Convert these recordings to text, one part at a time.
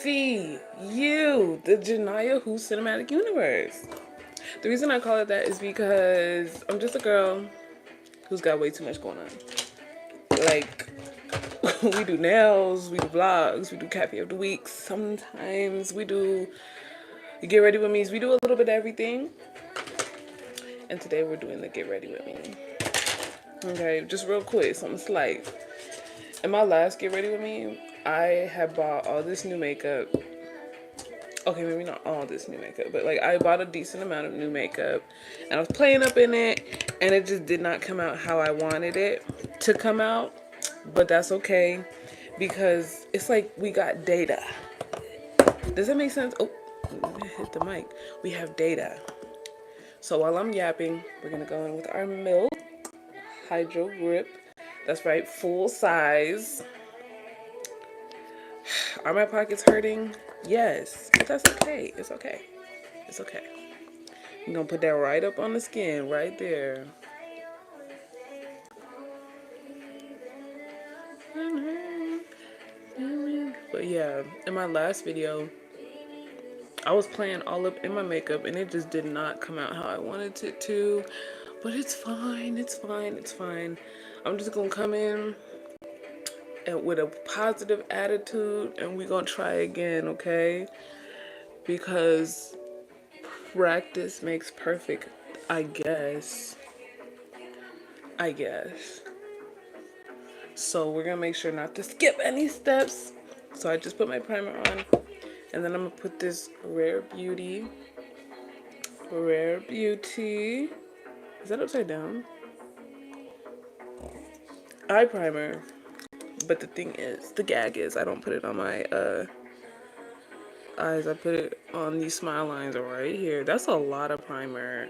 see you, the Janiya Who cinematic universe. The reason I call it that is because I'm just a girl who's got way too much going on. Like, we do nails, we do vlogs, we do cafe of the week. Sometimes we do get ready with me's. We do a little bit of everything. And today we're doing the get ready with me. Okay, just real quick, something slight. In my last get ready with me, I had bought all this new makeup. Okay, maybe not all this new makeup, but like I bought a decent amount of new makeup and I was playing up in it and it just did not come out how I wanted it to come out. But that's okay because it's like we got data. Does that make sense? Oh, hit the mic. We have data. So while I'm yapping, we're gonna go in with our Milk Hydro Grip. That's right, full size. Are my pockets hurting? Yes, but that's okay. It's okay. It's okay. I'm gonna put that right up on the skin, right there. But yeah, in my last video, I was playing all up in my makeup and it just did not come out how I wanted it to. But it's fine, it's fine, it's fine. I'm just gonna come in and with a positive attitude and we're gonna try again, okay? Because practice makes perfect, I guess. So we're gonna make sure not to skip any steps. So I just put my primer on and then I'm gonna put this Rare Beauty. Is that upside down? Eye primer. But the thing is, the gag is I don't put it on my eyes. I put it on these smile lines right here. That's a lot of primer.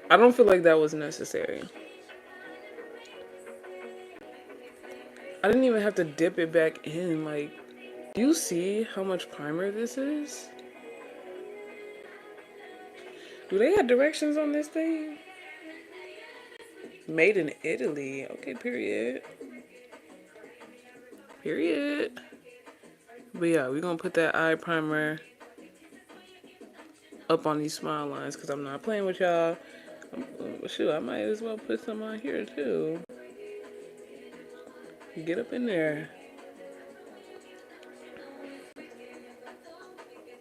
I don't feel like that was necessary. I didn't even have to dip it back in. Like, do you see how much primer this is? Do they have directions on this thing? Made in Italy. Okay, period. Period. But yeah, we're gonna put that eye primer up on these smile lines because I'm not playing with y'all. Shoot, I might as well put some on here too. Get up in there.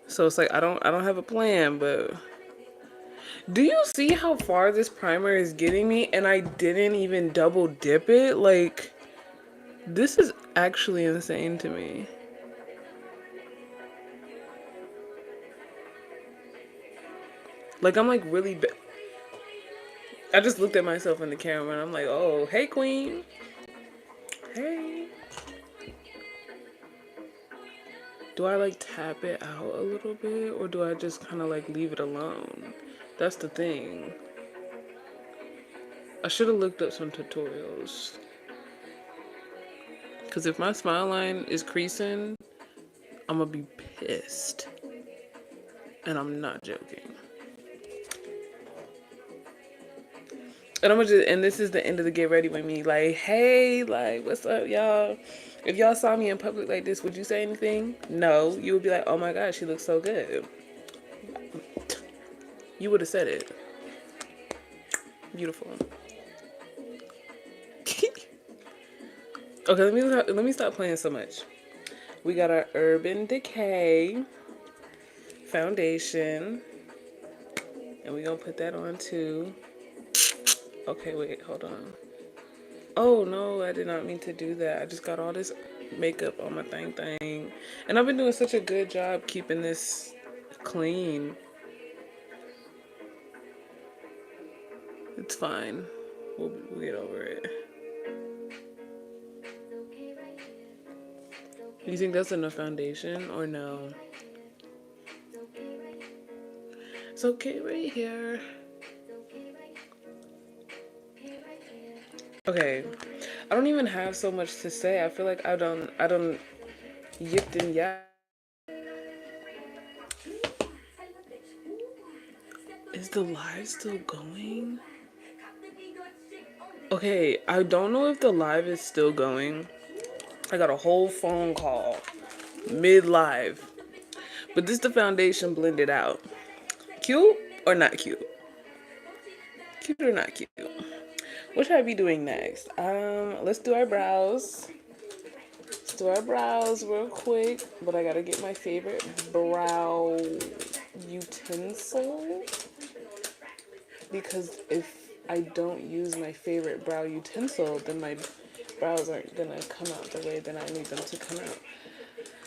So it's like I don't have a plan, but do you see how far this primer is getting me and I didn't even double dip it? Like, this is actually insane to me. Like, I'm like really I just looked at myself in the camera and I'm like, oh, hey queen. Hey. Do I like tap it out a little bit or do I just kind of like leave it alone? That's the thing. I should have looked up some tutorials. Because if my smile line is creasing, I'm going to be pissed. And I'm not joking. And and this is the end of the get ready with me. Like, hey, like, what's up, y'all? If y'all saw me in public like this, would you say anything? No. You would be like, oh my God, she looks so good. You would have said it. Beautiful. Okay, let me stop playing so much. We got our Urban Decay foundation. And we're going to put that on too. Okay, wait, hold on. Oh, no, I did not mean to do that. I just got all this makeup on my thing. And I've been doing such a good job keeping this clean. It's fine. We'll get over it. Do you think that's enough foundation or no? It's okay right here. Okay, I don't even have so much to say. I feel like I don't yipped and yapped. Is the live still going? Okay, I don't know if the live is still going. I got a whole phone call mid-live But this is the foundation blended out. Cute or not cute? Cute or not cute? What should I be doing next? Let's do our brows. Let's do our brows real quick. But I gotta get my favorite brow utensil. Because if I don't use my favorite brow utensil, then my brows aren't gonna come out the way that I need them to come out.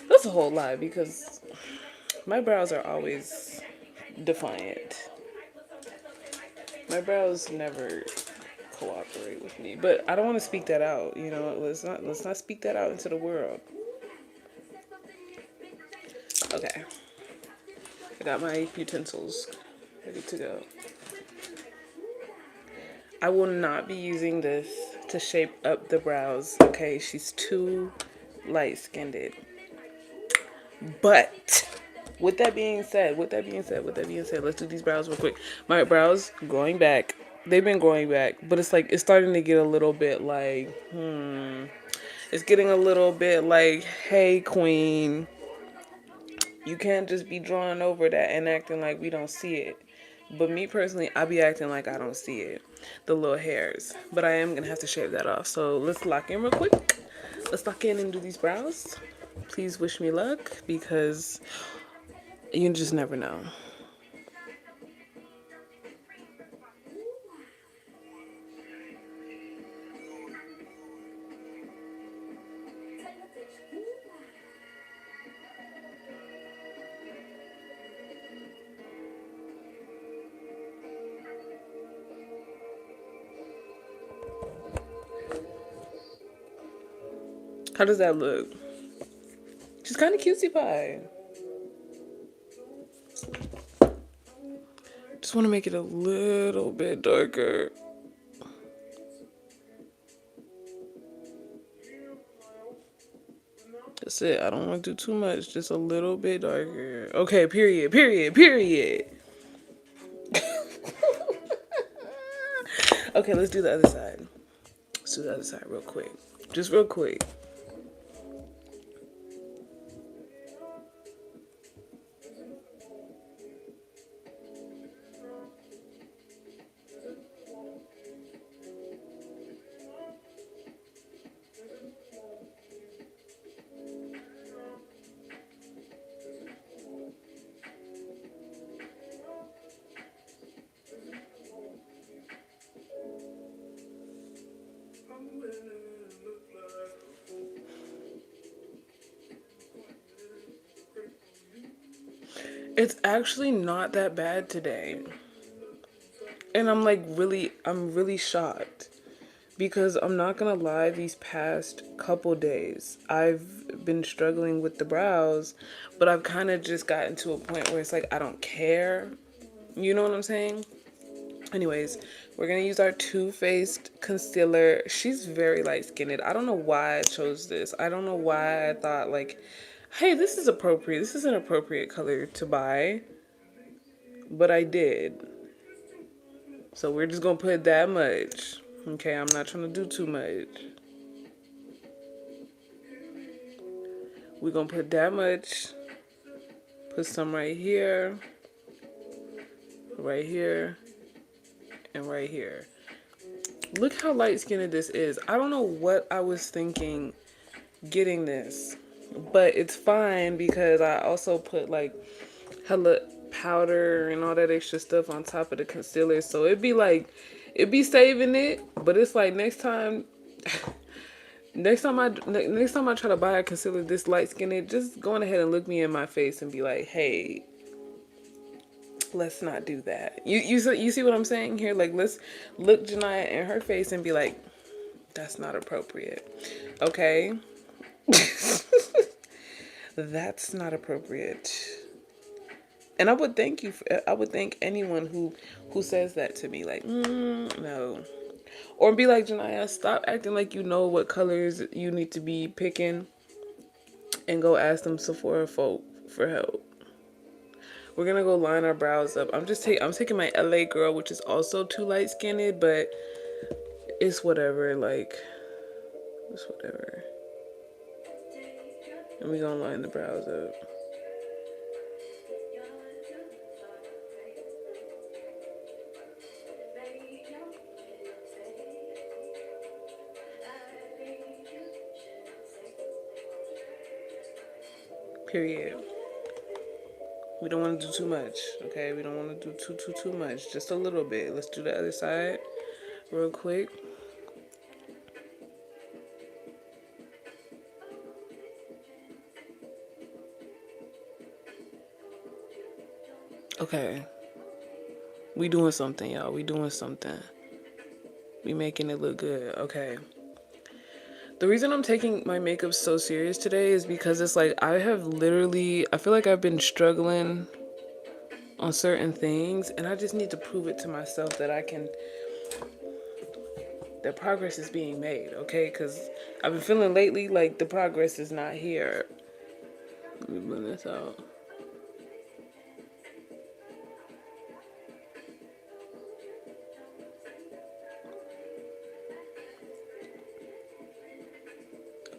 That's a whole lie because my brows are always defiant. My brows never cooperate with me, but I don't want to speak that out. You know, let's not speak that out into the world. Okay, I got my utensils ready to go. I will not be using this to shape up the brows. Okay, she's too light-skinned. But with that being said, let's do these brows real quick. My brows growing back. They've been growing back, but it's like it's starting to get a little bit like, It's getting a little bit like, hey, queen, you can't just be drawing over that and acting like we don't see it. But me personally, I be acting like I don't see it, the little hairs. But I am gonna have to shave that off. So let's lock in real quick. Let's lock in and do these brows. Please wish me luck because you just never know. How does that look? She's kind of cutesy pie. Just want to make it a little bit darker. That's it. I don't want to do too much. Just a little bit darker. Okay, period. Okay, let's do the other side. Let's do the other side real quick. Just real quick. It's actually not that bad today. And I'm really shocked. Because I'm not gonna lie, these past couple days, I've been struggling with the brows, but I've kind of just gotten to a point where it's like, I don't care. You know what I'm saying? Anyways, we're gonna use our Too Faced concealer. She's very light-skinned. I don't know why I chose this. I don't know why I thought like, hey, this is appropriate. This is an appropriate color to buy. But I did. So we're just gonna put that much. Okay, I'm not trying to do too much. We're gonna put that much. Put some right here, and right here. Look how light-skinned this is. I don't know what I was thinking getting this, but it's fine because I also put like hella powder and all that extra stuff on top of the concealer. So it'd be saving it, but it's like next time I try to buy a concealer this light skinned, just go on ahead and look me in my face and be like, hey, let's not do that. You see what I'm saying here? Like, let's look Janiya in her face and be like, that's not appropriate. Okay? That's not appropriate. And I would thank anyone who says that to me, like, no. Or be like, Janiya, stop acting like you know what colors you need to be picking and go ask them Sephora folk for help. We're gonna go line our brows up. I'm taking my LA girl, which is also too light skinned, but it's whatever, like, it's whatever. And we're gonna line the brows up. Period. We don't want to do too much, okay? We don't want to do too much. Just a little bit. Let's do the other side real quick. Okay. We doing something, y'all. We doing something. We making it look good. Okay. The reason I'm taking my makeup so serious today is because it's like I feel like I've been struggling on certain things, and I just need to prove it to myself that that progress is being made, okay? Because I've been feeling lately like the progress is not here. Let me blend this out.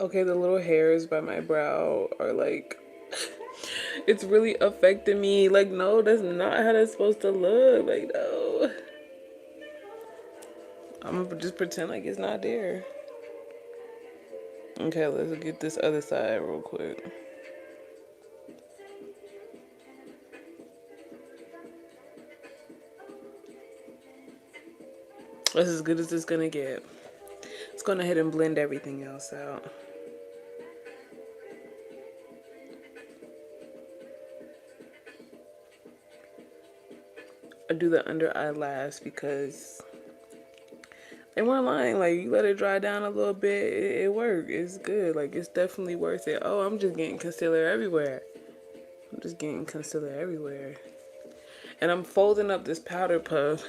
Okay, the little hairs by my brow are like, it's really affecting me. Like, no, that's not how that's supposed to look. Like, no. I'm gonna just pretend like it's not there. Okay, let's get this other side real quick. That's as good as it's gonna get. Let's go ahead and blend everything else out. I do the under eye last because they weren't lying. Like, you let it dry down a little bit, it worked. It's good. Like, it's definitely worth it. Oh, I'm just getting concealer everywhere. I'm just getting concealer everywhere. And I'm folding up this powder puff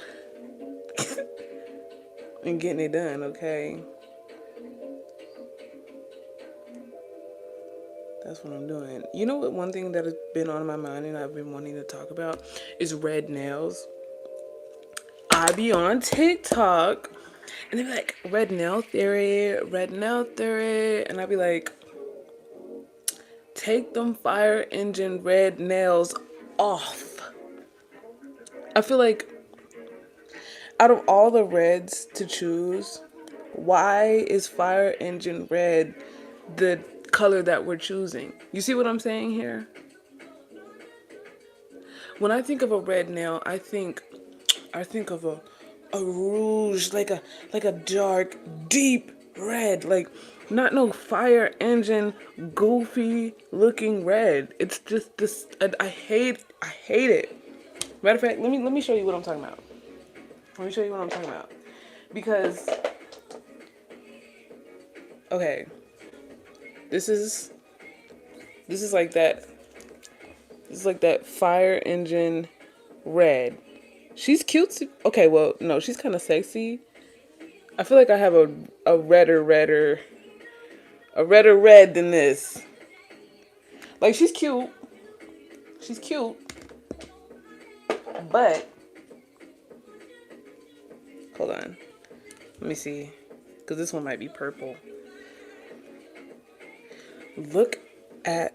and getting it done, okay? That's what I'm doing. You know what? One thing that has been on my mind and I've been wanting to talk about is red nails. I be on TikTok and they're like, red nail theory, red nail theory. And I be like, take them fire engine red nails off. I feel like out of all the reds to choose, why is fire engine red the color that we're choosing? You see what I'm saying here? When I think of a red nail, I think of a rouge, like a dark, deep red, like not no fire engine goofy looking red. It's just this. I hate it. Matter of fact, let me show you what I'm talking about. Let me show you what I'm talking about. Because okay, this is like that. This is like that fire engine red. She's cute. Okay, well, no, she's kind of sexy. I feel like I have a redder red than this. Like, she's cute. She's cute. But hold on. Let me see. Because this one might be purple. Look at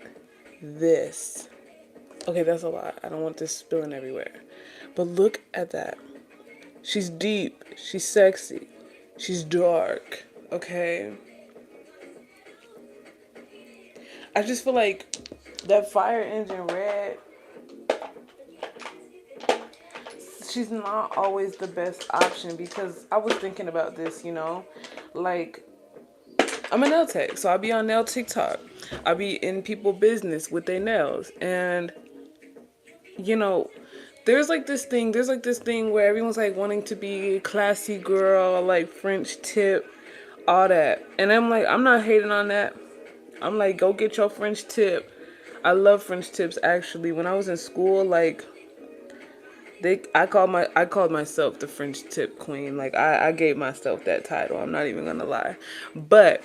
this. Okay, that's a lot. I don't want this spilling everywhere. But look at that. She's deep. She's sexy. She's dark. Okay? I just feel like that fire engine red, she's not always the best option because I was thinking about this, you know? Like, I'm a nail tech, so I'll be on nail TikTok. I'll be in people business with their nails. And, you know, there's like this thing where everyone's like wanting to be a classy girl, like French tip, all that. And I'm like, I'm not hating on that. I'm like, go get your French tip. I love French tips actually. When I was in school, like I called myself the French tip queen. Like I gave myself that title. I'm not even gonna lie. But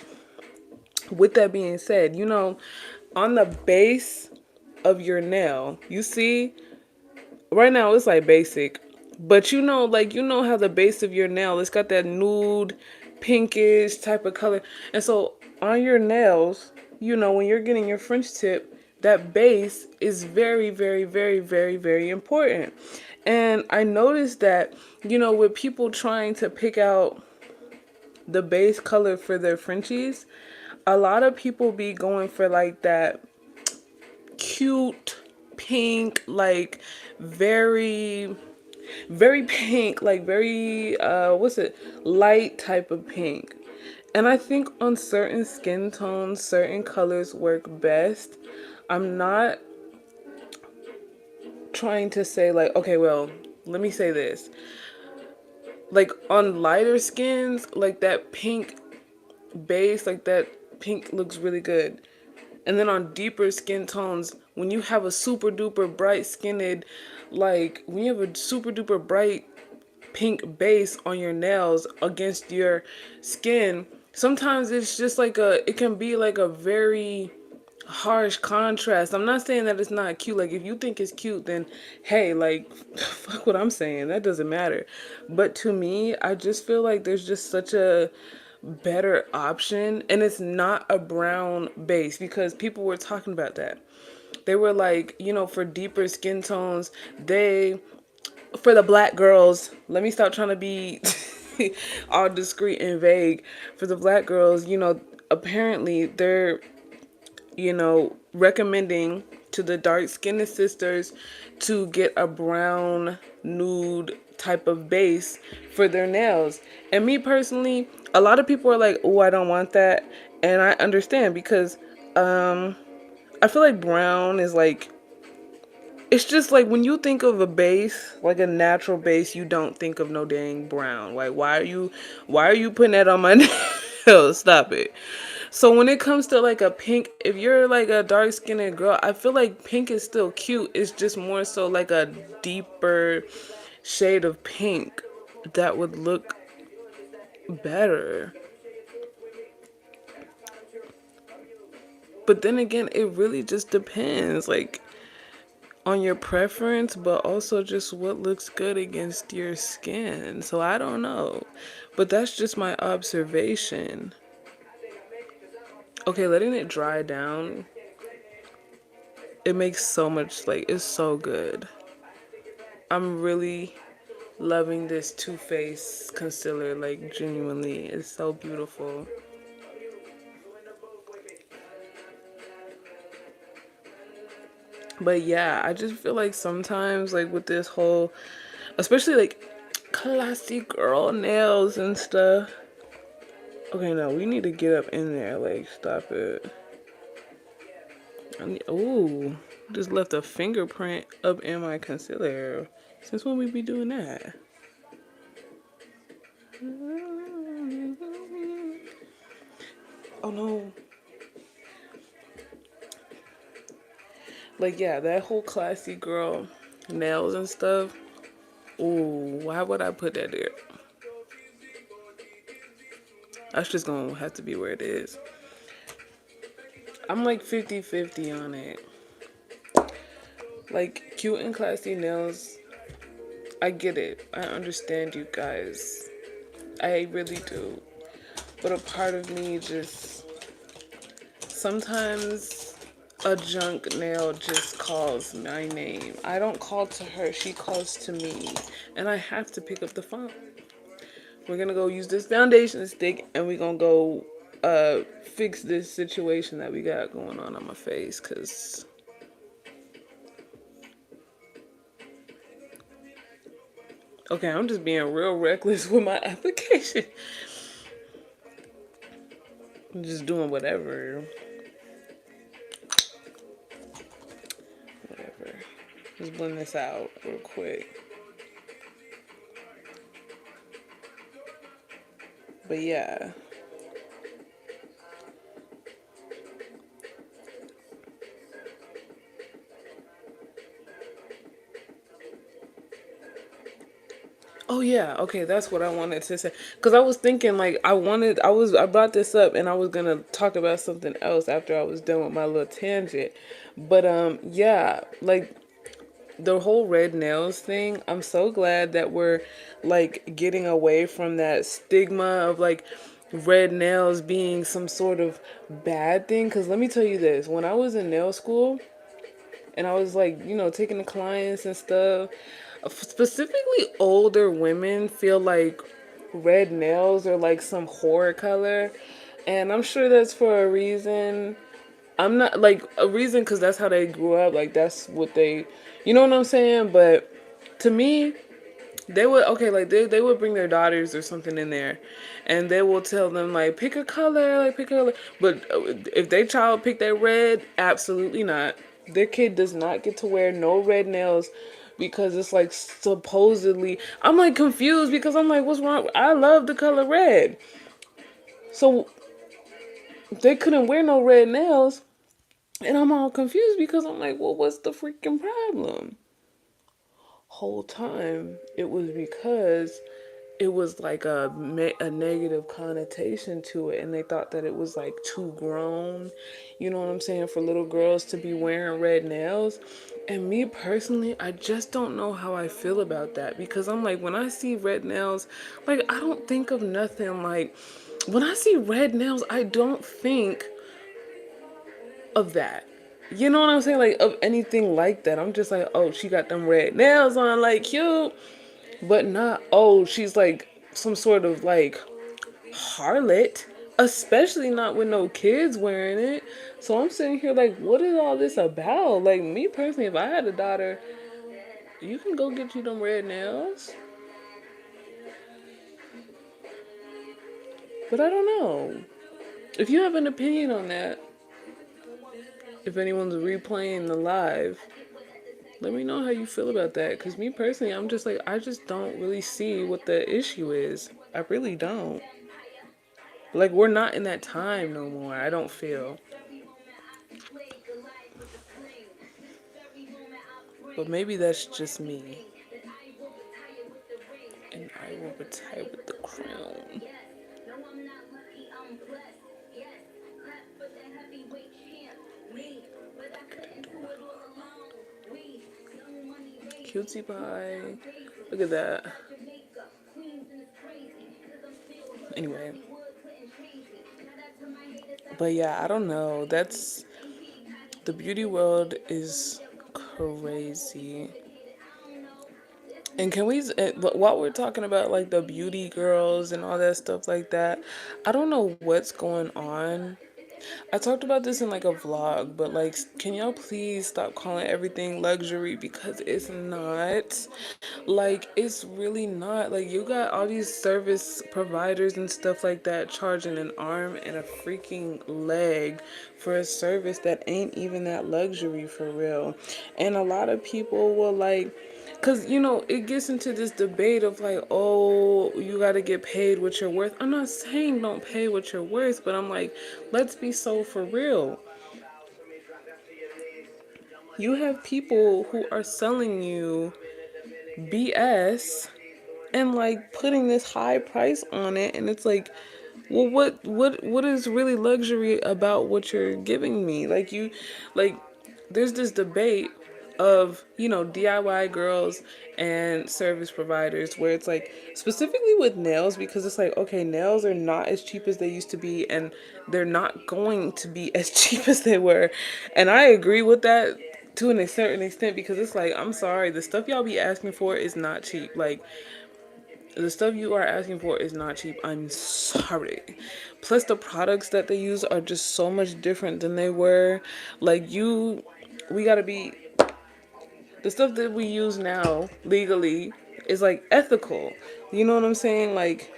with that being said, you know, on the base of your nail, you see, right now it's like basic. But you know, like you know how the base of your nail, it's got that nude, pinkish type of color. And so on your nails, you know, when you're getting your French tip, that base is very, very, very, very, very important. And I noticed that, you know, with people trying to pick out the base color for their Frenchies, a lot of people be going for like that cute pink, like very very pink, like very what's it, light type of pink. And I think on certain skin tones, certain colors work best. I'm not trying to say like, okay, well, let me say this. Like on lighter skins, like that pink base, like that pink looks really good. And then on deeper skin tones, when you have a super duper bright skinned, like when you have a super duper bright pink base on your nails against your skin, sometimes it's just like it can be like a very harsh contrast. I'm not saying that it's not cute. Like if you think it's cute, then hey, like fuck what I'm saying. That doesn't matter. But to me, I just feel like there's just such a better option, and it's not a brown base, because people were talking about that. They were like, for deeper skin tones, for the black girls, let me stop trying to be all discreet and vague. For the black girls, apparently they're, recommending to the dark skinned sisters to get a brown nude type of base for their nails. And me personally, a lot of people are like, oh, I don't want that. And I understand, because I feel like brown is like, it's just like when you think of a base, like a natural base, you don't think of no dang brown. Like why are you putting that on my nails? Stop it. So when it comes to like a pink, if you're like a dark skinned girl, I feel like pink is still cute. It's just more so like a deeper shade of pink that would look better. But then again, it really just depends. Like on your preference, but also just what looks good against your skin. So I don't know. But that's just my observation. Okay, letting it dry down, it makes so much, like, it's so good. I'm really loving this Too Faced concealer, like, genuinely. It's so beautiful. But yeah, I just feel like sometimes, like, with this whole, especially like classy girl nails and stuff. Okay, no, we need to get up in there. Like, stop it. Ooh, just left a fingerprint up in my concealer. Since when we be doing that? Oh no. Like, yeah, that whole classy girl nails and stuff. Ooh, why would I put that there? That's just gonna have to be where it is. I'm like 50-50 on it. Like, cute and classy nails, I get it. I understand you guys. I really do. But a part of me just, sometimes a junk nail just calls my name. I don't call to her, she calls to me. And I have to pick up the phone. We're gonna go use this foundation stick, and we're gonna go fix this situation that we got going on my face, cause okay, I'm just being real reckless with my application. I'm just doing whatever. Whatever. Just blend this out real quick. But yeah. Oh yeah, okay, that's what I wanted to say. Cause I was thinking like I brought this up and I was gonna talk about something else after I was done with my little tangent. But yeah, like the whole red nails thing, I'm so glad that we're like getting away from that stigma of like red nails being some sort of bad thing. Cause let me tell you this, when I was in nail school and I was like, taking the clients and stuff, specifically older women feel like red nails are like some horror color. And I'm sure that's for a reason. I'm not like a reason because that's how they grew up. Like that's what they, you know what I'm saying. But to me, they would okay, like they would bring their daughters or something in there, and they will tell them like pick a color, like pick a color. But if their child pick that red, absolutely not. Their kid does not get to wear no red nails because it's like supposedly. I'm like confused because I'm like, what's wrong? I love the color red, so they couldn't wear no red nails, and I'm all confused because I'm like, well, what's the freaking problem? Whole time it was because it was like a negative connotation to it, and they thought that it was like too grown, you know what I'm saying, for little girls to be wearing red nails. And me personally, I just don't know how I feel about that, because I'm like, when I see red nails, like I don't think of nothing. Like when I see red nails, I don't think of that. You know what I'm saying? Like of anything like that. I'm just like, oh, she got them red nails on, like cute. But not, oh, she's like some sort of like harlot. Especially not with no kids wearing it. So I'm sitting here like, what is all this about? Like me personally, if I had a daughter, you can go get you them red nails. But I don't know. If you have an opinion on that, if anyone's replaying the live, let me know how you feel about that. Because me personally, I'm just like, I just don't really see what the issue is. I really don't. Like, we're not in that time no more, I don't feel. But maybe that's just me. And I will retire with the crown. Cutie pie. Look at that. Anyway. But yeah, I don't know. That's the beauty world is crazy. And can we, while we're talking about like the beauty girls and all that stuff like that, I don't know what's going on. I talked about this in like a vlog, but like, can y'all please stop calling everything luxury, because it's not. Like, it's really not. Like, you got all these service providers and stuff like that charging an arm and a freaking leg for a service that ain't even that luxury for real. And a lot of people will like, because, you know, it gets into this debate of like, oh, you got to get paid what you're worth. I'm not saying don't pay what you're worth, but I'm like, let's be so for real. You have people who are selling you BS and like putting this high price on it, and it's like, well, what is really luxury about what you're giving me? Like, you, like, there's this debate of, you know, DIY girls and service providers, where it's like, specifically with nails, because it's like, okay, nails are not as cheap as they used to be, and they're not going to be as cheap as they were. And I agree with that to a certain extent, because it's like, I'm sorry, the stuff y'all be asking for is not cheap. Like, the stuff you are asking for is not cheap. I'm sorry. Plus, the products that they use are just so much different than they were. Like, we gotta be, the stuff that we use now legally is like ethical. You know what I'm saying? Like,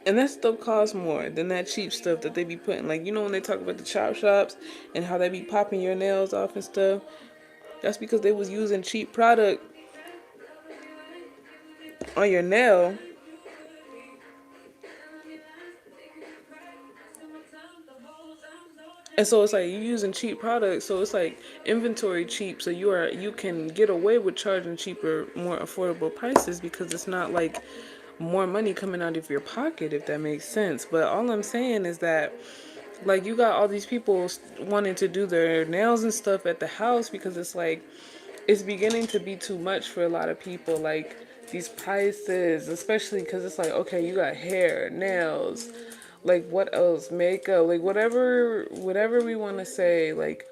and that stuff costs more than that cheap stuff that they be putting. Like, you know, when they talk about the chop shops and how they be popping your nails off and stuff, that's because they was using cheap product on your nail. And so it's like you using cheap products, so it's like inventory cheap, so you can get away with charging cheaper, more affordable prices, because it's not like more money coming out of your pocket, if that makes sense. But all I'm saying is that, like, you got all these people wanting to do their nails and stuff at the house, because it's like, it's beginning to be too much for a lot of people. Like, these prices, especially because it's like, okay, you got hair, nails, like, what else, makeup, like, whatever we want to say, like,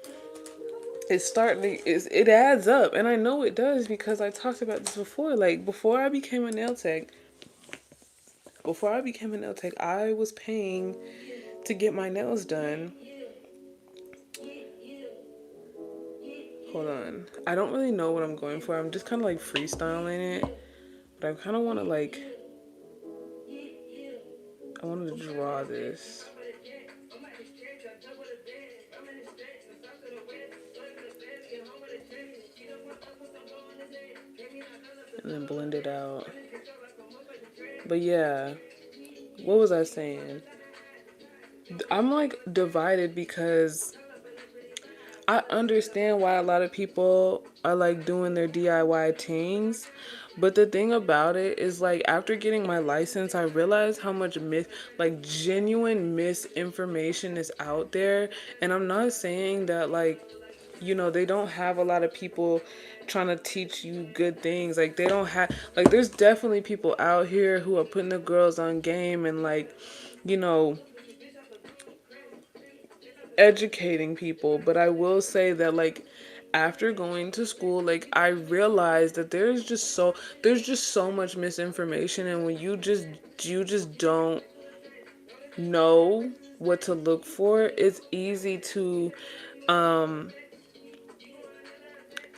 it adds up. And I know it does, because I talked about this before. Like, before I became a nail tech, I was paying to get my nails done. Hold on. I don't really know what I'm going for. I'm just kind of like freestyling it. But I kind of want to like, I want to draw this. And then blend it out. But yeah, what was I saying? I'm like divided because I understand why a lot of people are like doing their DIY things. But the thing about it is like after getting my license, I realized how much like genuine misinformation is out there. And I'm not saying that like, they don't have a lot of people trying to teach you good things. Like they don't have, like there's definitely people out here who are putting the girls on game and like, you know, educating people. But I will say that like after going to school, like I realized that there's just so much misinformation, and when you just don't know what to look for, it's easy to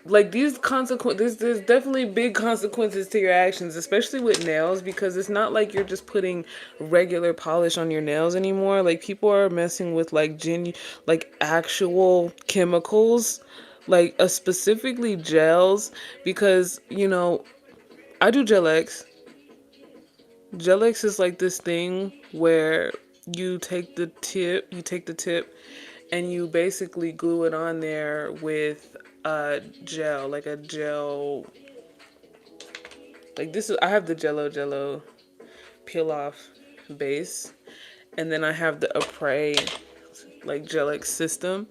like these consequences. There's definitely big consequences to your actions, especially with nails, because it's not like you're just putting regular polish on your nails anymore. Like people are messing with like like actual chemicals, like specifically gels, because I do gel X. Gel X is like this thing where you take the tip and you basically glue it on there with a gel, like a gel. Like this is, I have the Jello peel off base, and then I have the Apres like Gel X system.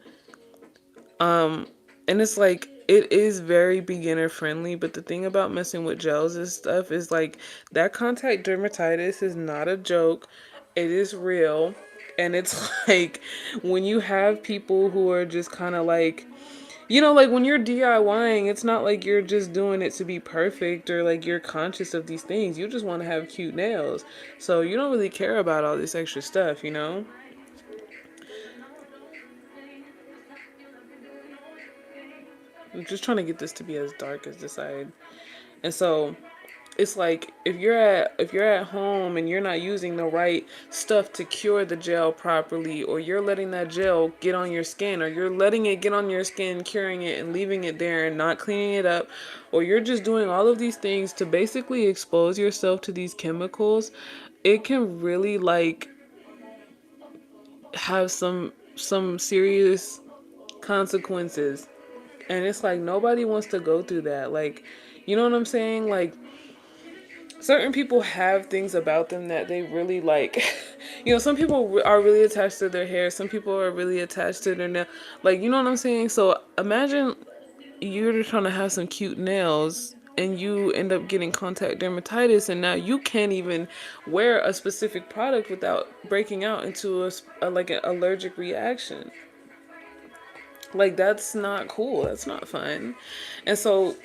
And it's like it is very beginner friendly, but the thing about messing with gels and stuff is like that contact dermatitis is not a joke. It is real. And it's like when you have people who are just kind of like, like when you're DIYing, it's not like you're just doing it to be perfect or like you're conscious of these things. You just want to have cute nails. So you don't really care about all this extra stuff. I'm just trying to get this to be as dark as this side. And so it's like if you're at home and you're not using the right stuff to cure the gel properly, or you're letting that gel get on your skin, or you're letting it get on your skin, curing it and leaving it there and not cleaning it up, or you're just doing all of these things to basically expose yourself to these chemicals, it can really like have some serious consequences. And it's like nobody wants to go through that. Like, you know what I'm saying? Like certain people have things about them that they really like. Some people are really attached to their hair. Some people are really attached to their nail. Like, you know what I'm saying? So imagine you're just trying to have some cute nails and you end up getting contact dermatitis, and now you can't even wear a specific product without breaking out into like an allergic reaction. Like that's not cool. That's not fun. And so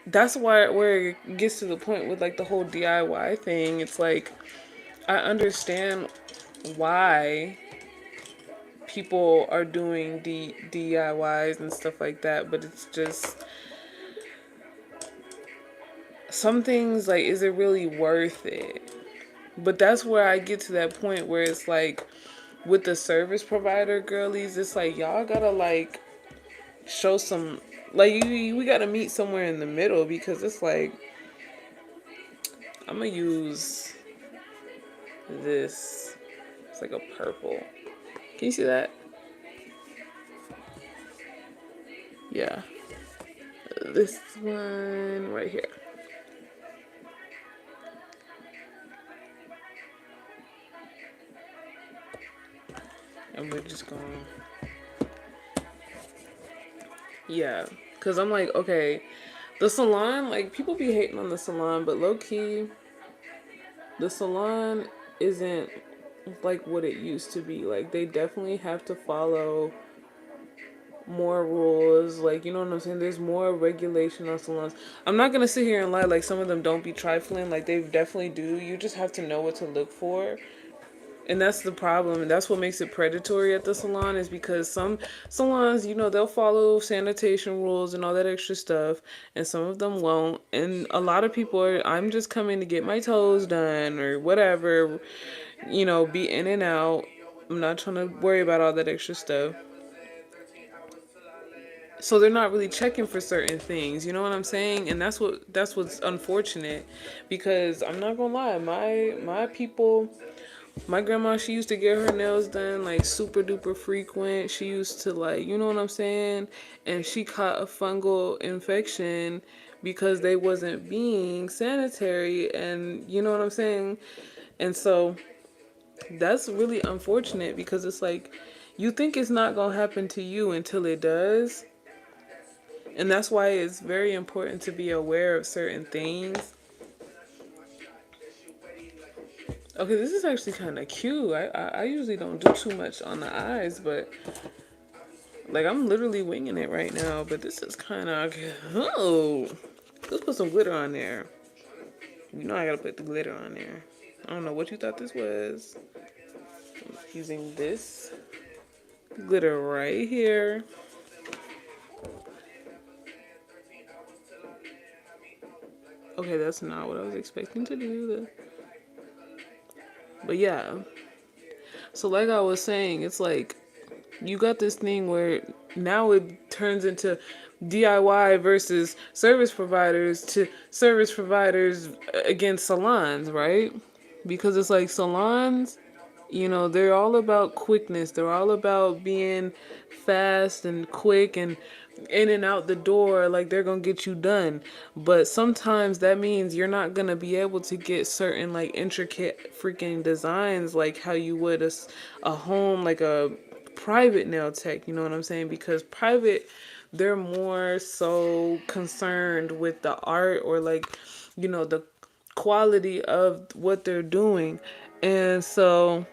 that's where it gets to the point with like the whole DIY thing. It's like I understand why people are doing DIYs and stuff like that, but it's just some things like, is it really worth it? But that's where I get to that point where it's like with the service provider girlies, it's like y'all gotta like show some, like we gotta meet somewhere in the middle, because it's like I'm gonna use this. It's like a purple. Can you see that? Yeah. This one right here. And we're just going, yeah. Because I'm like, okay, the salon, like people be hating on the salon, but low key, the salon isn't like what it used to be. Like they definitely have to follow more rules. Like, you know what I'm saying? There's more regulation on salons. I'm not gonna sit here and lie, like some of them don't be trifling. Like they definitely do. You just have to know what to look for. And that's the problem. And that's what makes it predatory at the salon, is because some salons, they'll follow sanitation rules and all that extra stuff, and some of them won't. And a lot of people are, I'm just coming to get my toes done or whatever, be in and out. I'm not trying to worry about all that extra stuff. So they're not really checking for certain things, you know what I'm saying? And that's what's unfortunate, because I'm not gonna lie, my people, my grandma, she used to get her nails done like super duper frequent. She used to, like, you know what I'm saying? And she caught a fungal infection because they wasn't being sanitary, and you know what I'm saying? And so that's really unfortunate, because it's like, you think it's not gonna happen to you until it does. And that's why it's very important to be aware of certain things. Okay, this is actually kind of cute. I usually don't do too much on the eyes, but like, I'm literally winging it right now. But this is kind of, oh, let's put some glitter on there. I gotta put the glitter on there. I don't know what you thought this was. I'm using this glitter right here. Okay, that's not what I was expecting to do. But yeah. So like I was saying, it's like, you got this thing where now it turns into DIY versus service providers, to service providers against salons, right? Because it's like, salons, they're all about quickness. They're all about being fast and quick and in and out the door, like they're gonna get you done. But sometimes that means you're not gonna be able to get certain, like, intricate freaking designs like how you would a home, like a private nail tech, you know what I'm saying? Because private, they're more so concerned with the art, or like, the quality of what they're doing. And so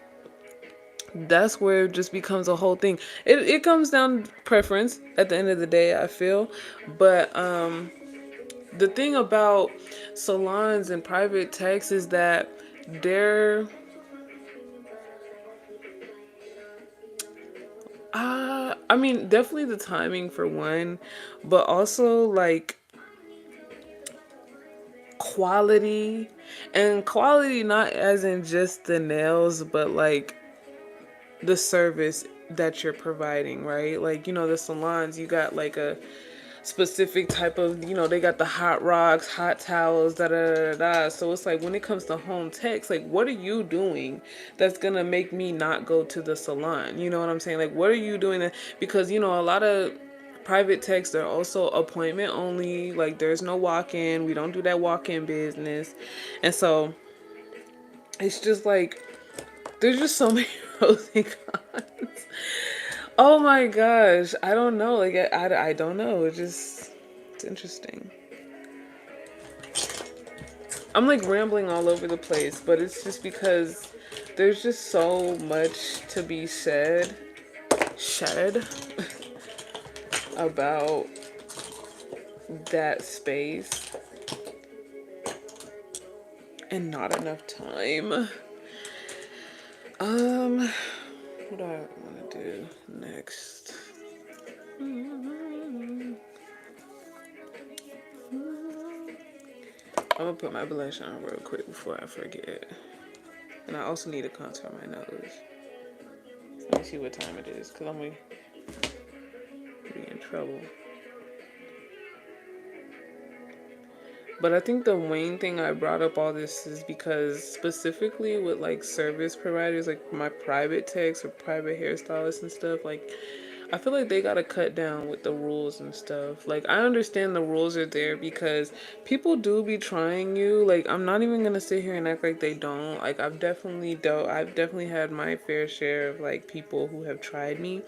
that's where it just becomes a whole thing. It comes down to preference at the end of the day, I feel. But the thing about salons and private techs is that they're I mean, definitely the timing for one, but also like quality. And quality, not as in just the nails, but like the service that you're providing, right? Like, the salons, you got like a specific type of, they got the hot rocks, hot towels, da da da da. So it's like, when it comes to home techs, like, what are you doing that's gonna make me not go to the salon? You know what I'm saying? Like, what are you doing that? Because, a lot of private techs, they're also appointment only. Like, there's no walk-in. We don't do that walk-in business. And so it's just like, there's just so many pros and cons. Oh my gosh. I don't know. Like, I don't know. It's interesting. I'm like rambling all over the place, but it's just because there's just so much to be said about that space, and not enough time. What do I want to do next? I'm gonna put my blush on real quick before I forget. And I also need to contour my nose. Let me see what time it is, because I'm gonna be in trouble. But I think the main thing I brought up all this is because, specifically with like service providers, like my private techs or private hairstylists and stuff, like, I feel like they gotta cut down with the rules and stuff. Like, I understand the rules are there because people do be trying you. Like, I'm not even gonna sit here and act like they don't. Like, I've definitely had my fair share of like people who have tried me.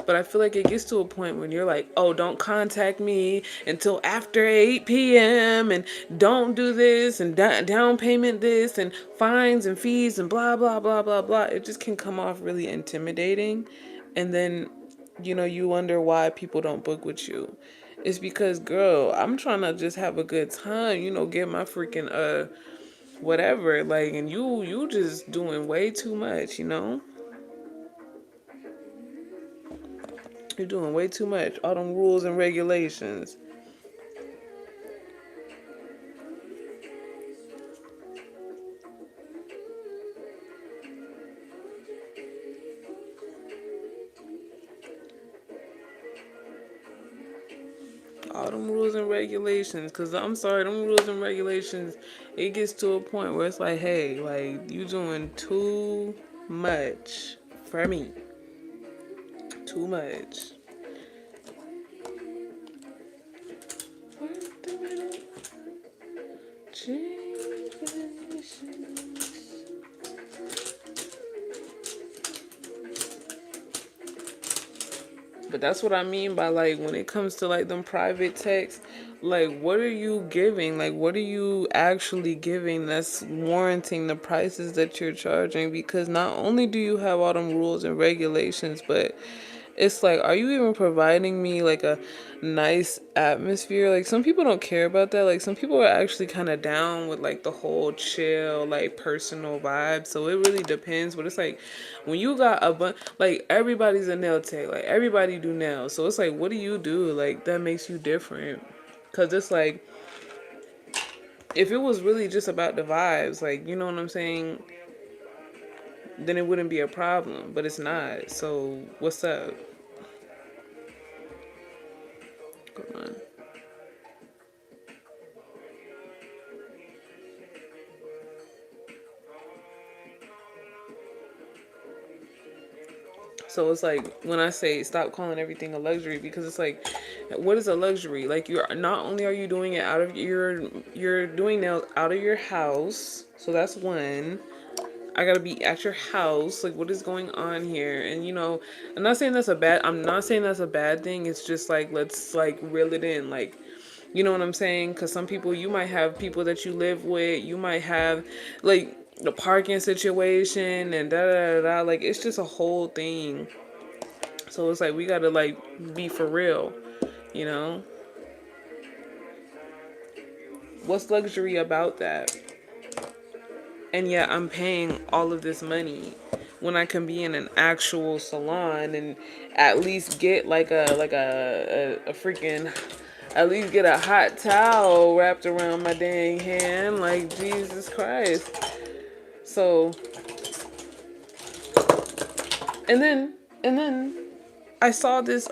But I feel like it gets to a point when you're like, oh, don't contact me until after 8 p.m. and don't do this and down payment this and fines and fees and blah, blah, blah, blah, blah. It just can come off really intimidating. And then, you wonder why people don't book with you. It's because, girl, I'm trying to just have a good time, get my freaking whatever. Like, and you just doing way too much, you know? You're doing way too much. All them rules and regulations. All them rules and regulations. Because I'm sorry, them rules and regulations, it gets to a point where it's like, hey, like, you doing too much for me. Too much. But that's what I mean by, like, when it comes to like them private texts, like, what are you giving? Like, what are you actually giving that's warranting the prices that you're charging? Because not only do you have all them rules and regulations, but it's like, are you even providing me like a nice atmosphere? Like, some people don't care about that. Like, some people are actually kind of down with like the whole chill, like personal vibe. So it really depends. But it's like, when you got a bunch, like, everybody's a nail tech, like everybody do nails. So it's like, what do you do like that makes you different? Because it's like, if it was really just about the vibes, like, you know what I'm saying, then it wouldn't be a problem. But it's not. So what's up? Come on. So it's like, when I say stop calling everything a luxury, because it's like, what is a luxury? Like, you're not only are you doing it out of you're doing nails out of your house. So that's one. I gotta be at your house. Like, what is going on here? And you know, I'm not saying that's a bad thing. It's just like, let's like reel it in. Like, you know what I'm saying? Because some people, you might have people that you live with. You might have like the parking situation and da da da da. Like, it's just a whole thing. So it's like, we gotta like be for real. You know, what's luxury about that? And yet I'm paying all of this money when I can be in an actual salon and at least get like a freaking, at least get a hot towel wrapped around my dang hand. Like, Jesus Christ. So, and then I saw this,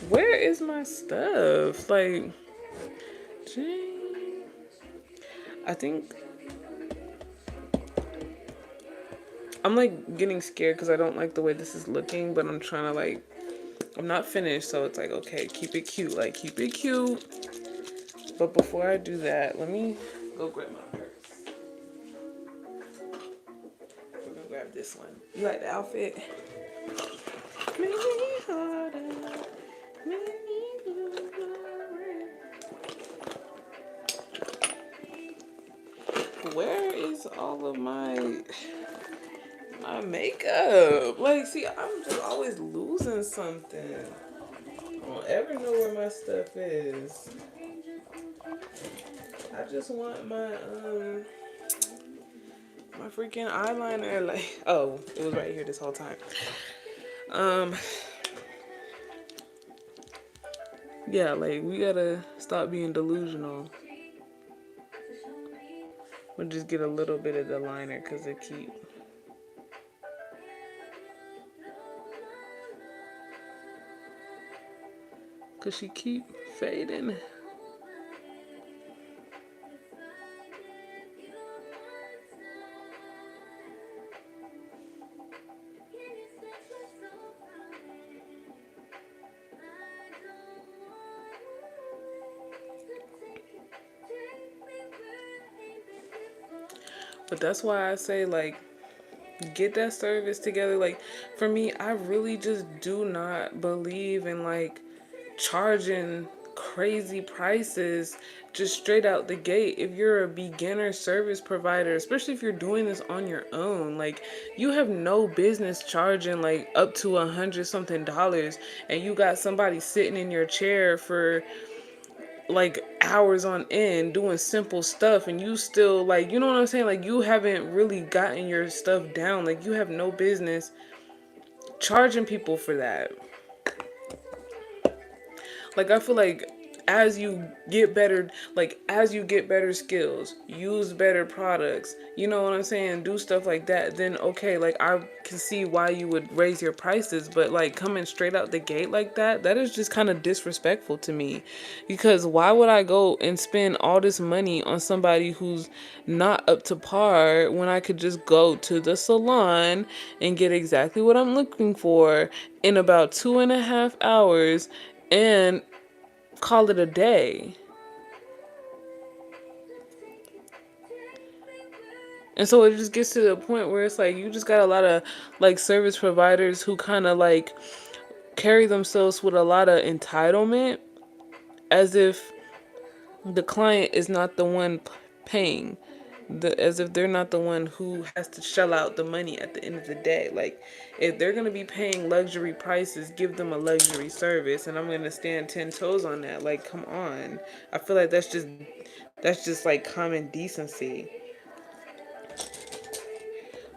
where is my stuff? Like, gee, I think I'm like getting scared because I don't like the way this is looking, but I'm trying to like, I'm not finished, so it's like, okay, keep it cute, like, keep it cute. But before I do that, let me go grab my purse. We're gonna grab this one. You like the outfit? Make me harder, make me harder. Where is all of my makeup? Like, see, I'm just always losing something. I don't ever know where my stuff is. I just want my freaking eyeliner. Like, oh, it was right here this whole time. Yeah, like, we gotta stop being delusional. We'll just get a little bit of the liner because it keep. Cause she keep fading. But that's why I say, like, get that service together. Like, for me, I really just do not believe in like charging crazy prices just straight out the gate. If you're a beginner service provider, especially if you're doing this on your own, like, you have no business charging like up to $100 something, and you got somebody sitting in your chair for like hours on end doing simple stuff, and you still, like, you know what I'm saying, like, you haven't really gotten your stuff down. Like, you have no business charging people for that. Like, I feel like as you get better, like, as you get better skills, use better products, you know what I'm saying, do stuff like that, then okay, like, I can see why you would raise your prices. But like, coming straight out the gate like that, that is just kind of disrespectful to me. Because why would I go and spend all this money on somebody who's not up to par when I could just go to the salon and get exactly what I'm looking for in about 2.5 hours and call it a day? And so it just gets to the point where it's like, you just got a lot of like service providers who kind of like carry themselves with a lot of entitlement, as if the client is not the one paying, as if they're not the one who has to shell out the money at the end of the day. Like, if they're going to be paying luxury prices, give them a luxury service, and I'm going to stand 10 toes on that. Like, come on. I feel like that's just like common decency.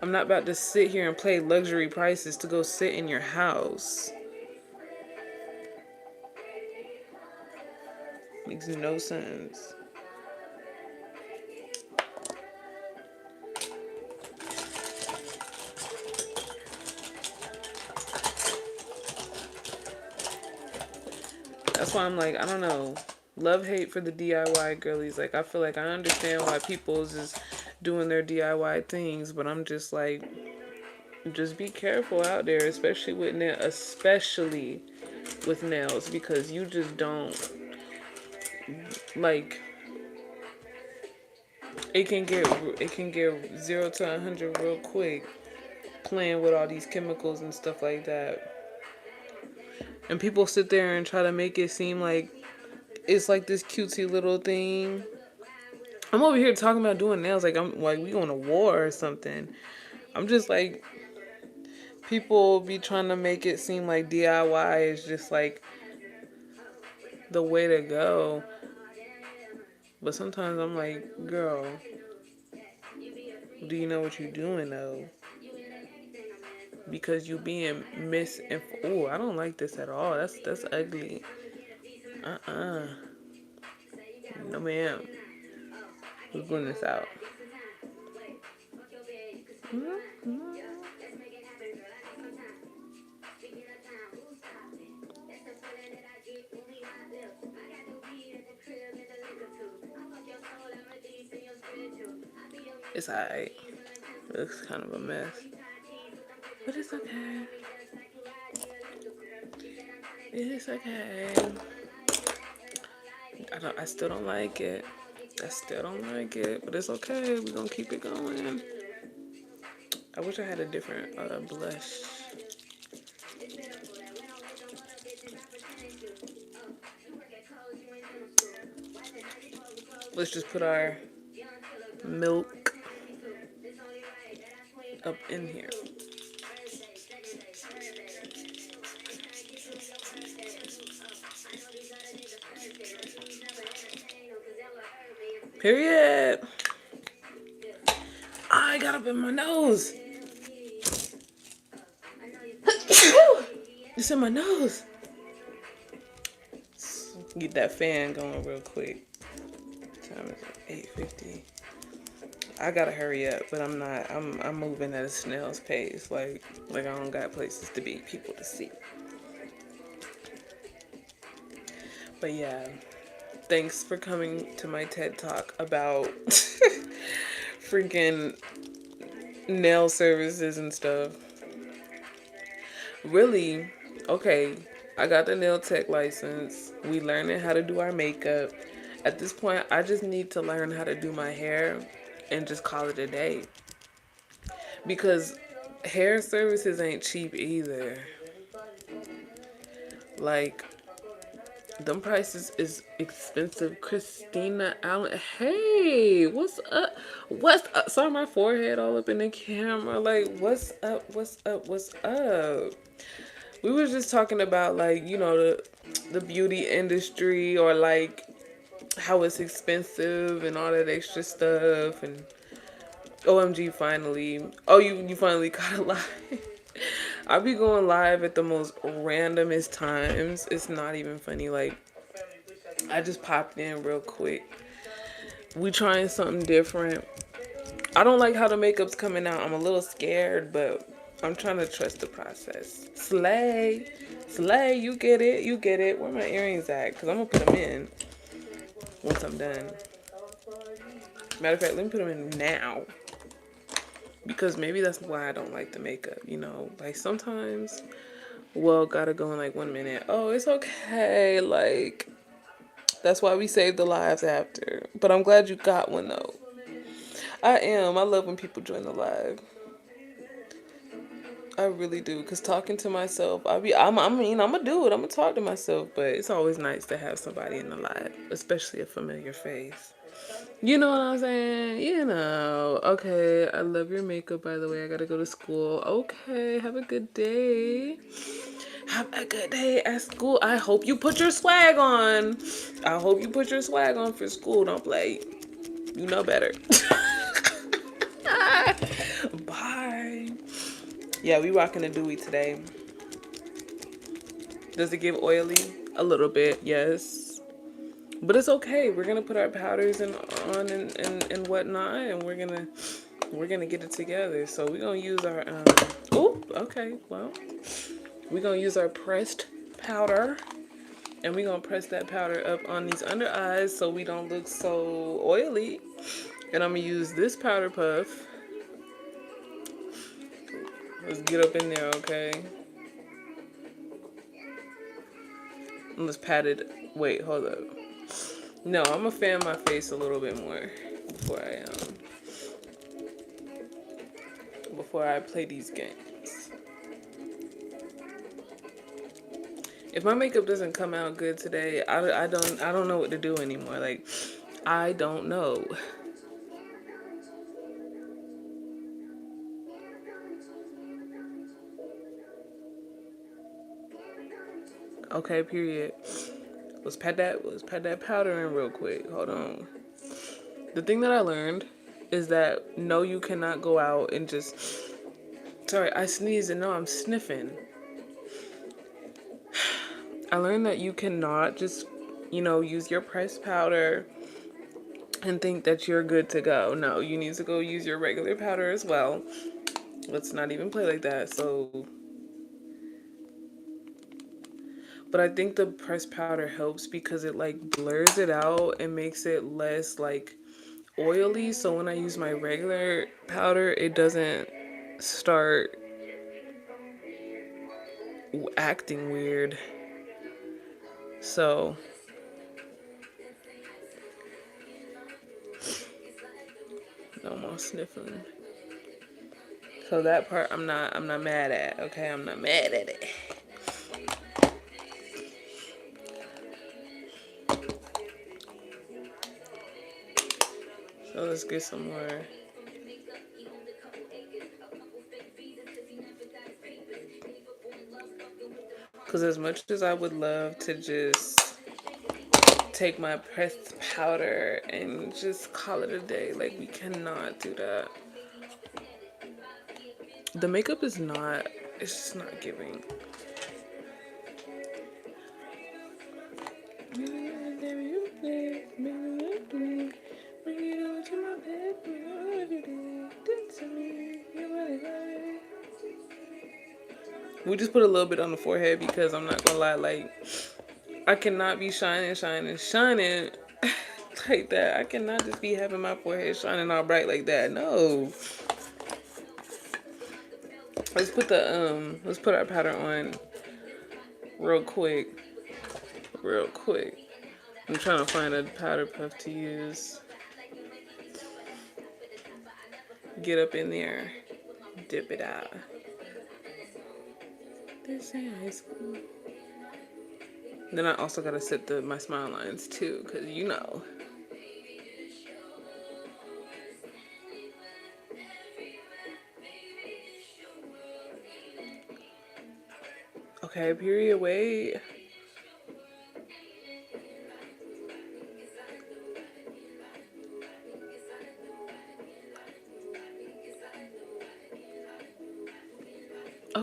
I'm not about to sit here and pay luxury prices to go sit in your house. Makes no sense. That's why I'm like, I don't know. Love, hate for the DIY girlies. Like, I feel like I understand why people's just doing their DIY things, but I'm just like, just be careful out there, especially with nails, because you just don't, like, it can get 0 to 100 real quick, playing with all these chemicals and stuff like that. And people sit there and try to make it seem like it's like this cutesy little thing. I'm over here talking about doing nails like I'm like we on a war or something. I'm just like, people be trying to make it seem like DIY is just like the way to go. But sometimes I'm like, girl, do you know what you're doing though? Because you being oh, I don't like this at all. That's ugly. Uh-uh. No ma'am. Who's putting this out? Mm-hmm. It's alright. It looks kind of a mess. But it's okay. It's okay. I still don't like it. I still don't like it. But it's okay. We're gonna keep it going. I wish I had a different blush. Let's just put our milk up in here. Period. I got up in my nose. It's in my nose. Get that fan going real quick. Time is 8:50. I gotta hurry up, but I'm not. I'm moving at a snail's pace. Like I don't got places to be, people to see. But yeah, thanks for coming to my TED Talk about freaking nail services and stuff. Really, okay, I got the nail tech license. We learning how to do our makeup. At this point, I just need to learn how to do my hair and just call it a day. Because hair services ain't cheap either. Like, them prices is expensive. Christina Allen. Hey, what's up? What's up? Sorry, my forehead all up in the camera. Like, what's up? What's up? What's up? We were just talking about, like, you know, the beauty industry, or like how it's expensive and all that extra stuff. And OMG, finally. Oh, you finally got a live. I'll be going live at the most randomest times. It's not even funny. Like, I just popped in real quick. We trying something different. I don't like how the makeup's coming out. I'm a little scared, but I'm trying to trust the process. Slay. Slay, you get it. You get it. Where my earrings at? Because I'm going to put them in once I'm done. Matter of fact, let me put them in now. Because maybe that's why I don't like the makeup, you know? Like, sometimes, well, gotta go in like 1 minute. Oh, it's okay. Like, that's why we save the lives after. But I'm glad you got one, though. I am. I love when people join the live. I really do. Because talking to myself, I'm going to do it. I'm going to talk to myself. But it's always nice to have somebody in the live, especially a familiar face. You know what I'm saying? You know. Okay, I love your makeup, by the way. I gotta go to school. Okay, have a good day. Have a good day at school. I hope you put your swag on. I hope you put your swag on for school. Don't play. You know better. Bye. Yeah, we rocking the dewy today. Does it give oily? A little bit, yes. But it's okay. We're gonna put our powders on and whatnot, and we're gonna get it together. So we're gonna use our oh, okay, well, we're gonna use our pressed powder, and we're gonna press that powder up on these under eyes so we don't look so oily. And I'm gonna use this powder puff. Let's get up in there, okay? And let's pat it. Wait, hold up. No, I'm gonna fan my face a little bit more before I play these games. If my makeup doesn't come out good today, I don't know what to do anymore. Like, I don't know. Okay, period. Let's pat that powder in real quick. Hold on. The thing that I learned is that no, you cannot go out and just, sorry, I sneezed and no, I'm sniffing. I learned that you cannot just, use your pressed powder and think that you're good to go. No, you need to go use your regular powder as well. Let's not even play like that. So, but I think the pressed powder helps because it like blurs it out and makes it less like oily. So when I use my regular powder, it doesn't start acting weird. So no more sniffing. So that part I'm not mad at, okay? I'm not mad at it. So let's get some more. Because as much as I would love to just take my pressed powder and just call it a day, like, we cannot do that. The makeup is not, it's just not giving. We just put a little bit on the forehead because I'm not gonna lie, like, I cannot be shining like that. I cannot just be having my forehead shining all bright like that. No. Let's put our powder on real quick. Real quick. I'm trying to find a powder puff to use. Get up in there. Dip it out. This ain't high school. Then I also gotta set my smile lines too, cause you know. Okay, period, wait.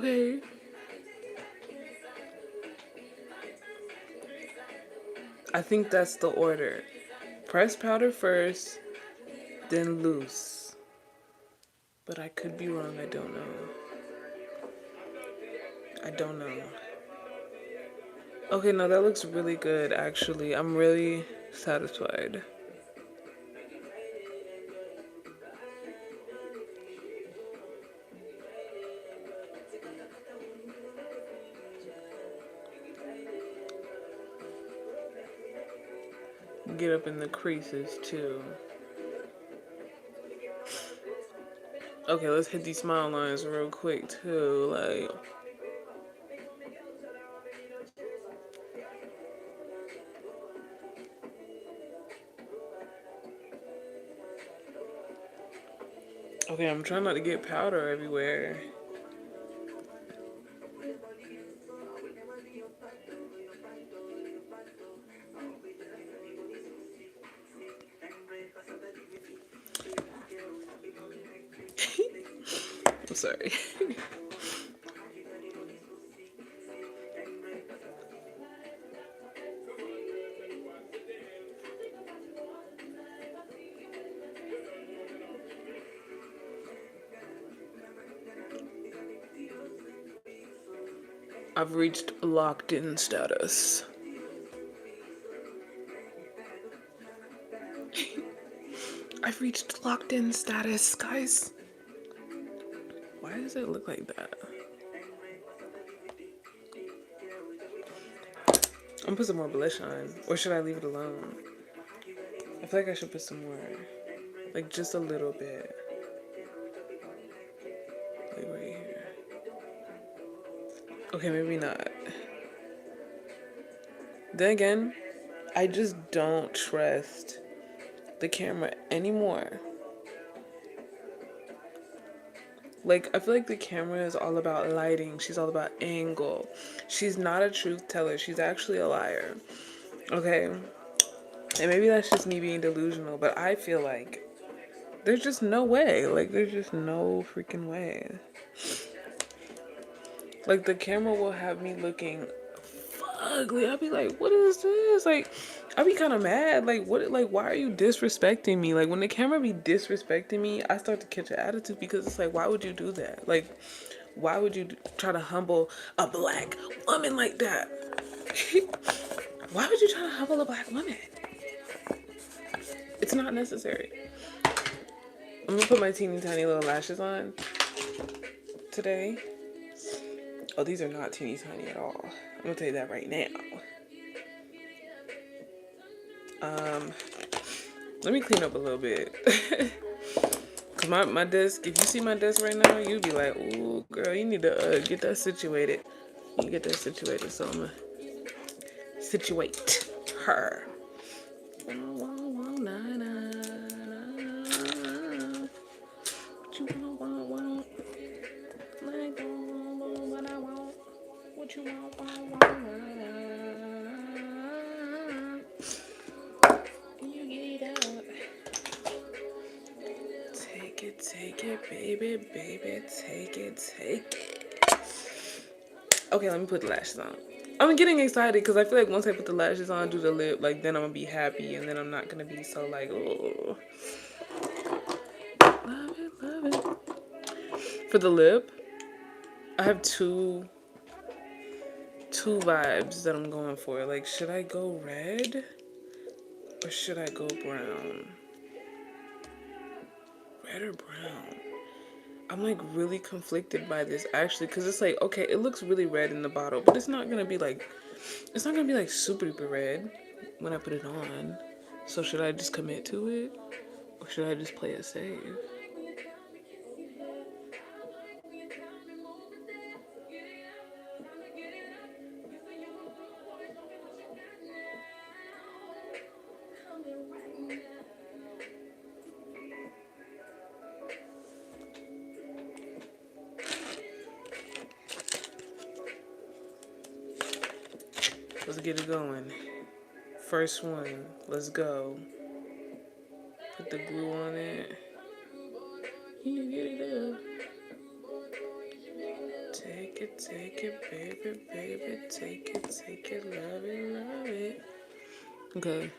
Okay. I think that's the order. Press powder first, then loose. But I could be wrong. I don't know. I don't know. Okay, no, that looks really good, actually. I'm really satisfied. Get up in the creases, too. Okay, let's hit these smile lines real quick, too. Like... Okay, I'm trying not to get powder everywhere. I'm sorry. I've reached locked in status. I've reached locked in status, guys. Why does it look like that? I'm gonna put some more blush on. Or should I leave it alone? I feel like I should put some more. Like just a little bit. Like right here. Okay, maybe not. Then again, I just don't trust the camera anymore. Like, I feel like the camera is all about lighting. She's all about angle. She's not a truth teller. She's actually a liar. Okay? And maybe that's just me being delusional, but I feel like there's just no way. Like, there's just no freaking way. Like, the camera will have me looking ugly. I'll be like, what is this? Like, I'll be kind of mad. Like, what? Like, why are you disrespecting me? Like, when the camera be disrespecting me, I start to catch an attitude because it's like, why would you do that? Like, why would you try to humble a black woman like that? Why would you try to humble a black woman? It's not necessary. I'm gonna put my teeny tiny little lashes on today. Oh, these are not teeny tiny at all. I'm gonna tell you that right now. Let me clean up a little bit. Cause my desk, if you see my desk right now, you'd be like, ooh, girl, you need to get that situated. You get that situated, so I'm gonna situate her. What you want? Let go what I want. What you want? You get it up. Take it, baby, take it. Okay, let me put the lashes on. I'm getting excited because I feel like once I put the lashes on, do the lip, like then I'm gonna be happy and then I'm not gonna be so like, oh. Love it. For the lip, I have two vibes that I'm going for. Like, should I go red or should I go brown? Red or brown? I'm like really conflicted by this actually, because it's like, okay, it looks really red in the bottle, but it's not gonna be like super duper red when I put it on. So should I just commit to it or should I just play it safe? Let's get it going. First one, let's go. Put the glue on it. You get it up. Take take it, baby, baby, take it, love it. Okay,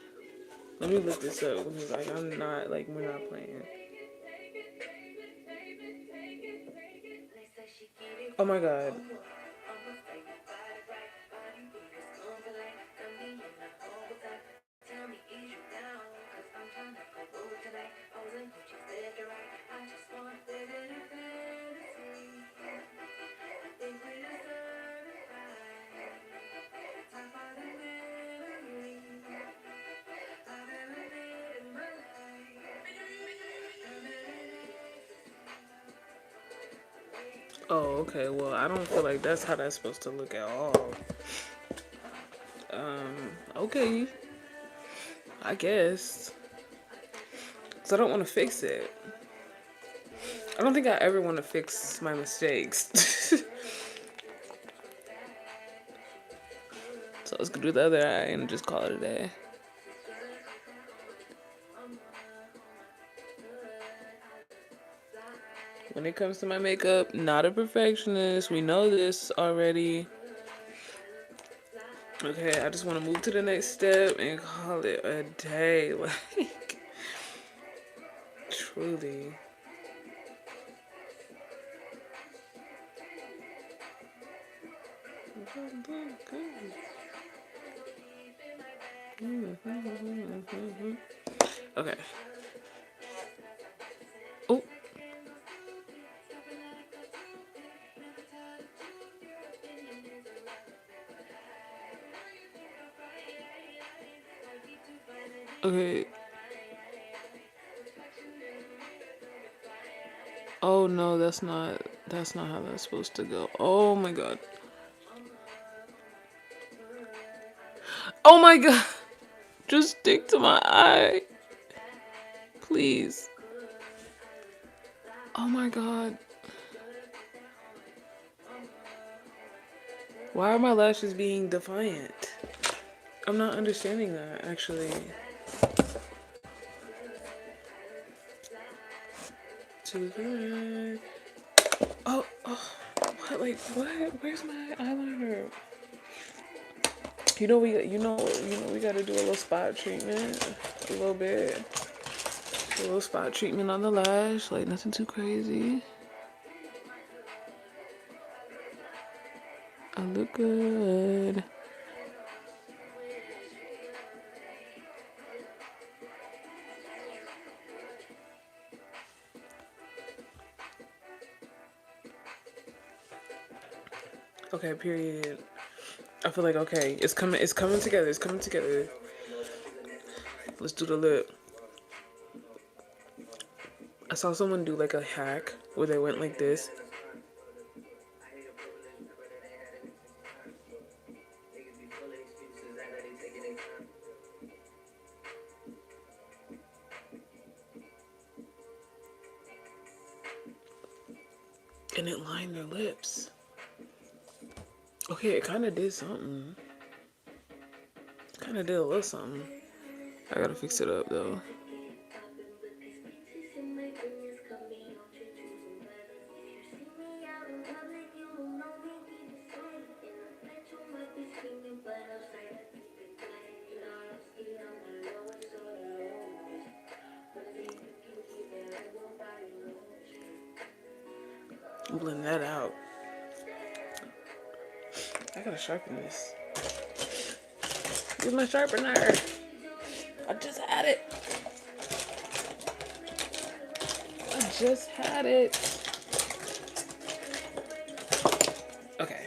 let me look this up because like I'm not like we're not playing. Oh my god. Oh, okay. Well, I don't feel like that's how that's supposed to look at all. Okay. I guess. Because I don't want to fix it. I don't think I ever want to fix my mistakes. So let's go do the other eye and just call it a day. When it comes to my makeup, not a perfectionist. We know this already. Okay, I just want to move to the next step and call it a day. Like, truly. Okay. Oh. Okay. Oh no, that's not how that's supposed to go. Oh my god. Oh my god. Just stick to my eye. Please. Oh my god. Why are my lashes being defiant? I'm not understanding that, actually. To the right. Oh, what? Like, what? Where's my eyeliner? You know we gotta do a little spot treatment, a little bit, a little spot treatment on the lash, like nothing too crazy. I look good. Okay, period. I feel like okay, it's coming together, Let's do the lip. I saw someone do like a hack where they went like this. And it lined their lips. Okay, it kind of did something. Kind of did a little something. I gotta fix it up though. Blend that out. I gotta sharpen this. Use my sharpener. I just had it. Okay.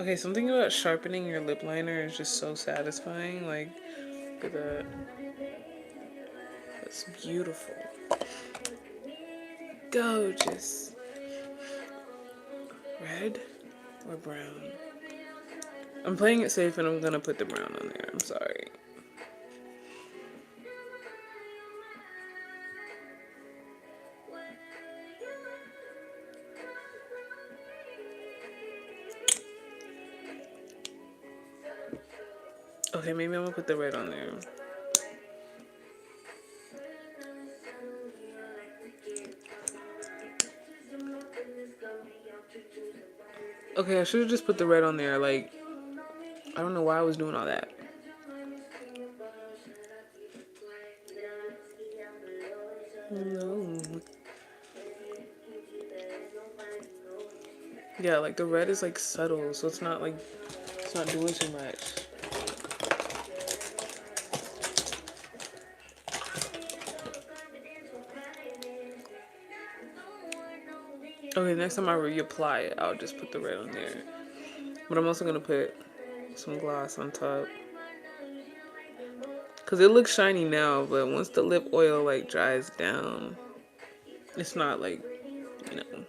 Okay, something about sharpening your lip liner is just so satisfying. Like, look at that. That's beautiful. Gorgeous. Red or brown? I'm playing it safe and I'm gonna put the brown on there. I'm sorry. Okay, maybe I'm gonna put the red on there. Okay, I should have just put the red on there. Like, I don't know why I was doing all that. No. Yeah, like the red is like subtle, so it's not like, it's not doing too much. Okay, next time I reapply it, I'll just put the red on there. But I'm also gonna put some gloss on top. Cause it looks shiny now, but once the lip oil like dries down, it's not like, you know,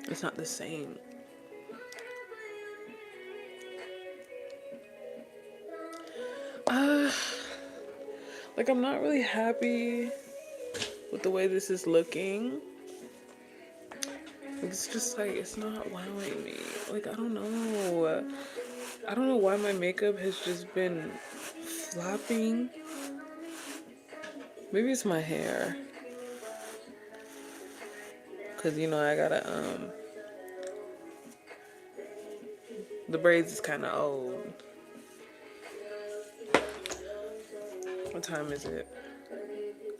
it's not the same. Like I'm not really happy with the way this is looking. It's just like, it's not wowing me. Like, I don't know. I don't know why my makeup has just been flopping. Maybe it's my hair. Cause you know, I gotta, the braids is kind of old. What time is it?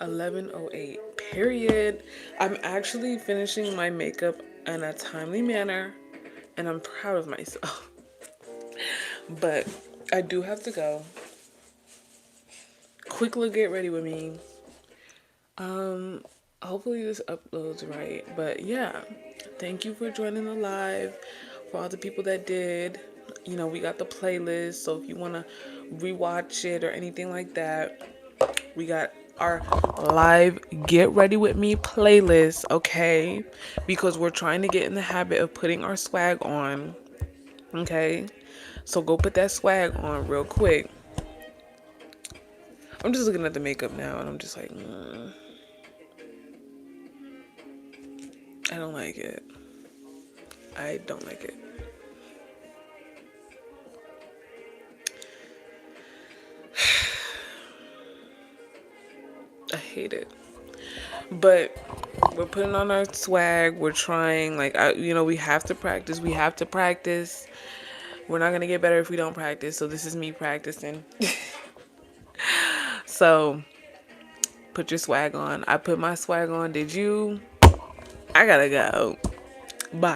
11:08. Period. I'm actually finishing my makeup in a timely manner, and I'm proud of myself. But I do have to go. Quick look, get ready with me. Hopefully this uploads right. But yeah, thank you for joining the live. For all the people that did, you know, we got the playlist. So if you want to rewatch it or anything like that, we got our live Get Ready With Me playlist, okay? Because we're trying to get in the habit of putting our swag on, okay? So go put that swag on real quick. I'm just looking at the makeup now and I'm just like, I don't like it. I don't like it. I hate it. But we're putting on our swag. We're trying. Like, we have to practice. We have to practice. We're not going to get better if we don't practice. So this is me practicing. So put your swag on. I put my swag on. Did you? I gotta go. Bye.